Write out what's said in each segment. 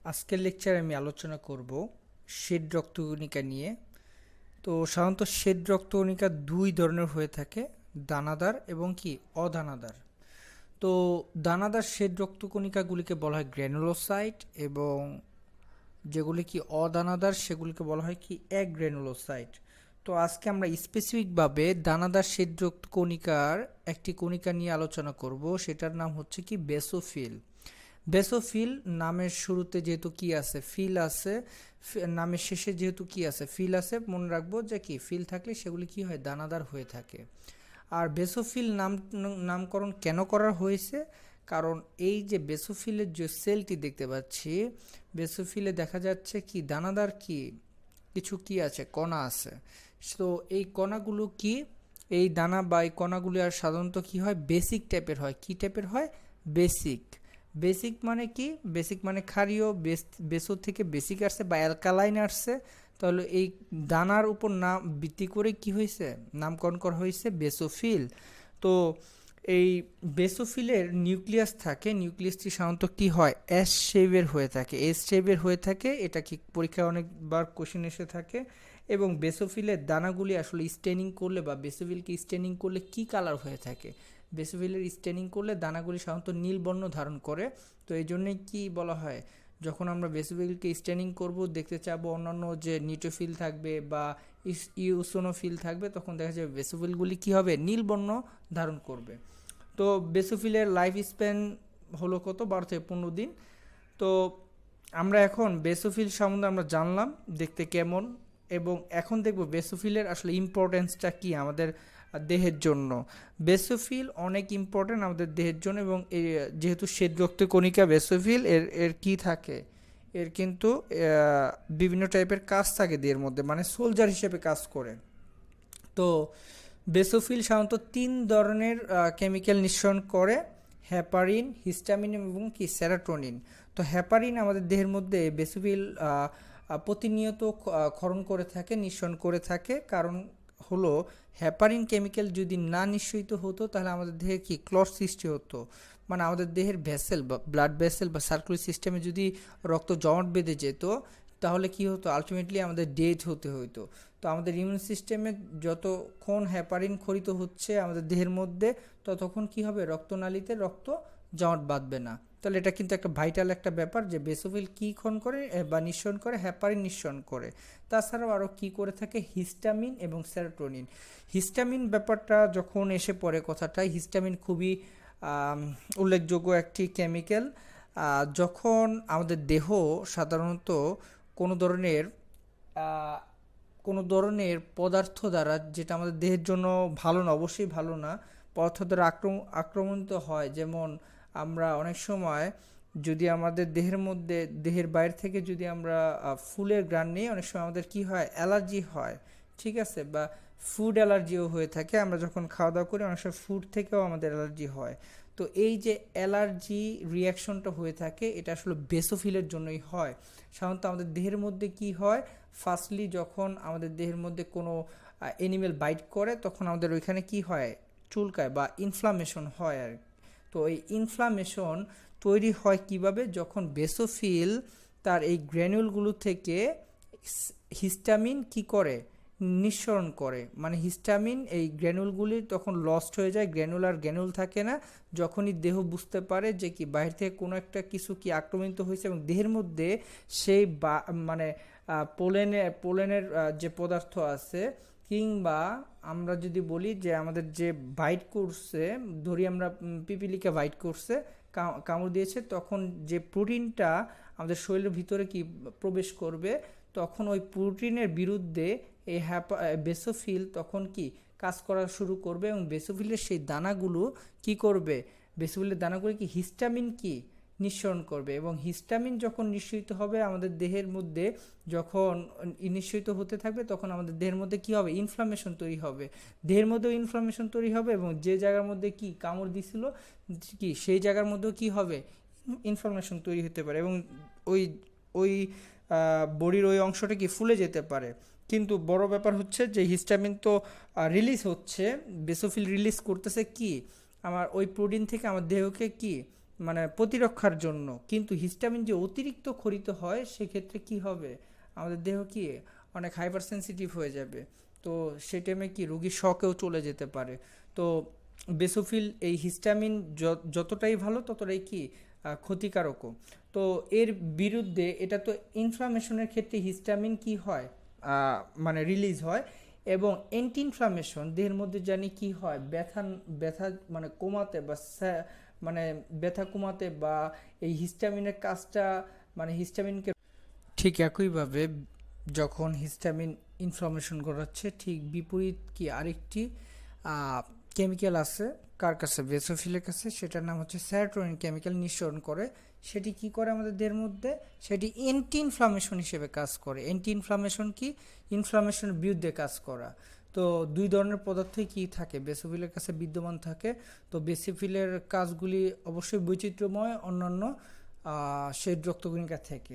আজকের লেকচারে আমি আলোচনা করব শ্বেত রক্তকণিকা নিয়ে। তো সাধারণত শ্বেত রক্তকণিকা দুই ধরনের হয়ে থাকে, দানাদার এবং কি অদানাদার। তো দানাদার শ্বেত রক্তকণিকাগুলিকে বলা হয় গ্র্যানুলোসাইট, এবং যেগুলি কি অদানাদার সেগুলিকে বলা হয় কি অ্যাগ্র্যানুলোসাইট। তো আজকে আমরা স্পেসিফিকভাবে দানাদার শ্বেত রক্তকণিকার একটি কণিকা নিয়ে আলোচনা করব, সেটার নাম হচ্ছে কি বেসোফিল। বেসোফিল নামের শুরুতে যেহেতু কি আছে, ফিল আছে, নামের শেষে যেহেতু কি আছে, ফিল আছে, মনে রাখবো যে কি ফিল থাকলে সেগুলি কি হয়, দানাদার হয়ে থাকে। আর বেসোফিল নামকরণ কেন করা হয়েছে? কারণ এই যে বেসোফিলের যে সেলটি দেখতে পাচ্ছি, বেসোফিলে দেখা যাচ্ছে কি দানাদার কি কিছু কি আছে, কণা আছে। তো এই কণাগুলো কি, এই দানা বা এই কণাগুলি আর সাধারণত কি হয়, বেসিক টাইপের হয়। কি টাইপের হয়? বেসিক। বেসিক মানে কি? বেসিক মানে ক্ষারীয়, বেসো থেকে বেসিক আসছে বা অ্যালকালাইন আসছে, তাহলে এই দানার উপর নাম ভিত্তি করে কি হয়েছে, নামকরণ করা হয়েছে বেসোফিল। তো এই বেসোফিলের নিউক্লিয়াস থাকে, নিউক্লিয়াসটি সাধারণত কি হয়, এস শেপের হয়ে থাকে, এস শেপের হয়ে থাকে। এটা কি পরীক্ষায় অনেকবার কোশ্চেন এসে থাকে। এবং বেসোফিলের দানাগুলি আসলে স্টেনিং করলে বা বেসোফিলকে স্টেনিং করলে কি কালার হয়ে থাকে? বেসোফিলের স্টেনিং করলে দানাগুলি সাধারণত নীল বর্ণ ধারণ করে। তো এই জন্যই কি বলা হয়, যখন আমরা বেসোফিলকে স্টেনিং করব, দেখতে চাবো অন্যান্য যে নিউট্রোফিল থাকবে বা ইউসোনোফিল থাকবে, তখন দেখা যাবে বেসোফিলগুলি কি হবে, নীল বর্ণ ধারণ করবে। তো বেসোফিলের লাইফ স্প্যান হলো কত, 12 থেকে 15 দিন। তো আমরা এখন বেসোফিল সম্বন্ধে আমরা জানলাম দেখতে কেমন, এবং এখন দেখব বেসোফিলের আসলে ইম্পর্টেন্সটা কি আমাদের দেহের জন্য। বেসোফিল অনেক ইম্পর্টেন্ট আমাদের দেহের জন্য, এবং যেহেতু শ্বেত রক্তকণিকা বেসোফিল, এর এর কি থাকে, এর কিন্তু বিভিন্ন টাইপের কাজ থাকে দেহের মধ্যে, মানে সোলজার হিসেবে কাজ করে। তো বেসোফিল সাধারণত 3 ধরনের কেমিক্যাল নিঃসরণ করে: হ্যাপারিন, হিস্টামিন এবং কি সেরাটোনিন। তো হ্যাপারিন আমাদের দেহের মধ্যে বেসোফিল প্রতিনিয়ত ক্ষরণ করে থাকে, নিঃসরণ করে থাকে। কারণ হলো হ্যাপারিন কেমিক্যাল যদি না নিঃসরিত হতো, তাহলে আমাদের দেহে কি ক্লট সৃষ্টি হতো, মানে আমাদের দেহের ভেসেল বা ব্লাড ভেসেল বা সার্কুলার সিস্টেমে যদি রক্ত জমাট বেঁধে যেত, তাহলে কি হতো, আলটিমেটলি আমাদের ডেথ হতে হতো। তো আমাদের ইমিউন সিস্টেমে যতক্ষণ হ্যাপারিন ক্ষরিত হচ্ছে আমাদের দেহের মধ্যে, ততক্ষণ কি হবে, রক্তনালীতে রক্ত জমাট বাঁধবে না। তাহলে এটা কিন্তু একটা ভাইটাল একটা ব্যাপার যে বেসোফিল কী ক্ষরণ করে বা নিঃসরণ করে, হ্যাপারিন নিঃসরণ করে। তাছাড়াও আরও কী করে থাকে, হিস্টামিন এবং সেরোটোনিন। হিস্টামিন ব্যাপারটা যখন এসে পড়ে কথাটায়, হিস্টামিন খুবই উল্লেখযোগ্য একটি কেমিক্যাল। যখন আমাদের দেহ সাধারণত কোনো ধরনের কোনো ধরনের পদার্থ দ্বারা, যেটা আমাদের দেহের জন্য ভালো না, অবশ্যই ভালো না, পদার্থ দ্বারা আক্রমণিত হয়, যেমন আমরা অনেক সময় যদি আমাদের দেহের মধ্যে, দেহের বাইরে থেকে যদি আমরা ফুলের ঘ্রাণ নিই, অনেক সময় আমাদের কি হয়, অ্যালার্জি হয়, ঠিক আছে, বা ফুড অ্যালার্জিও হয়ে থাকে। আমরা যখন খাওয়া দাওয়া করি, অনেক সময় ফুড থেকেও আমাদের অ্যালার্জি হয়। তো এই যে অ্যালার্জি রিয়াকশনটা হয়ে থাকে, এটা আসলে বেসোফিলের জন্যই হয়। সাধারণত আমাদের দেহের মধ্যে কি হয়, ফার্স্টলি যখন আমাদের দেহের মধ্যে কোনো অ্যানিমেল বাইট করে, তখন আমাদের ওইখানে কি হয়, চুলকায় বা ইনফ্লামেশন হয় আর। তো এই ইনফ্লামেশন তৈরি হয় কিভাবে, যখন বেসোফিল তার এই গ্র্যানুলগুলো থেকে হিস্টামিন কি করে, নিঃসরণ করে। মানে হিস্টামিন এই গ্র্যানুলগুলি তখন লস্ট হয়ে যায়, গ্র্যানুল আর গ্র্যানুল থাকে না। যখনই দেহ বুঝতে পারে যে কি বাইরে থেকে কোনো একটা কিছু কি আক্রমণিত হয়েছে, এবং দেহের মধ্যে সেই মানে পোলেনের যে পদার্থ আছে, কিংবা আমরা যদি বলি যে আমাদের যে বাইট করছে, ধরি আমরা পিপিলিকা বাইট করছে, কামড় দিয়েছে, তখন যে প্রোটিনটা আমাদের শরীরের ভিতরে কি প্রবেশ করবে, তখন ওই প্রোটিনের বিরুদ্ধে এই বেসোফিল তখন কি কাজ করা শুরু করবে, এবং বেসোফিলের সেই দানাগুলো কি করবে, বেসোফিলের দানাগুলো কি হিস্টামিন কি নিঃসরণ করবে। এবং হিস্টামিন যখন নিঃসরিত হবে আমাদের দেহের মধ্যে, যখন নিঃসরিত হতে থাকবে, তখন আমাদের দেহের মধ্যে কি হবে, ইনফ্লামেশন তৈরি হবে। দেহের মধ্যেও ইনফ্লামেশন তৈরি হবে, এবং যে জায়গার মধ্যে কি কামড় দিছিল কি, সেই জায়গার মধ্যেও কি হবে, ইনফ্লামেশন তৈরি হতে পারে, এবং ওই ওই বডির ওই অংশটা কি ফুলে যেতে পারে। কিন্তু বড় ব্যাপার হচ্ছে যে হিস্টামিন তো রিলিজ হচ্ছে, বেসোফিল রিলিজ করতেছে কি, আমার ওই প্রোটিন থেকে আমার দেহকে কি মানে প্রতিরক্ষার জন্য। কিন্তু হিস্টামিন যে অতিরিক্ত ক্ষরিত হয় সেক্ষেত্রে কি হবে, আমাদের দেহ কি অনেক হাইপার সেন্সিটিভ হয়ে যাবে। তো সেই টাইমে কি রোগী শকেও চলে যেতে পারে। তো বেসোফিল এই হিস্টামিন যতটাই ভালো ততটাই কি ক্ষতিকারকও। তো এর বিরুদ্ধে এটা তো ইনফ্লামেশনের ক্ষেত্রে হিস্টামিন কি হয়, মানে রিলিজ হয়। এবং অ্যান্টি ইনফ্লামেশন দেহের মধ্যে জানি কি হয়, ব্যথা ব্যথা মানে কমাতে বা মানে ব্যথা কমাতে বা এই হিস্টামিনের কাজটা, মানে হিস্টামিনকে ঠিক একইভাবে যখন হিস্টামিন ইনফ্লামেশন ঘটাচ্ছে, ঠিক বিপরীত কি আরেকটি কেমিক্যাল আছে কার কাছে, বেসোফিলের কাছে, সেটার নাম হচ্ছে সেরোটোনিন কেমিক্যাল নিঃসরণ করে। সেটি কি করে আমাদের দেহের মধ্যে, সেটি অ্যান্টি ইনফ্লামেশন হিসেবে কাজ করে। অ্যান্টি ইনফ্লামেশন কি, ইনফ্লামেশনের বিরুদ্ধে কাজ করা। তো দুই ধরনের পদার্থই কি থাকে বেসোফিলের কাছে বিদ্যমান থাকে। তো বেসোফিলের কাজগুলি অবশ্যই বৈচিত্র্যময় অন্যান্য শ্বেত রক্তকণিকা থেকে।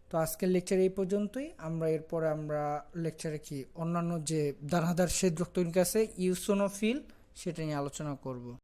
তো আজকের লেকচার এই পর্যন্তই। এরপরে আমরা লেকচারে কি অন্যান্য যে দানাদার শ্বেত রক্তকণিকা আছে ইউসোনোফিল, সেটা নিয়ে আলোচনা করব।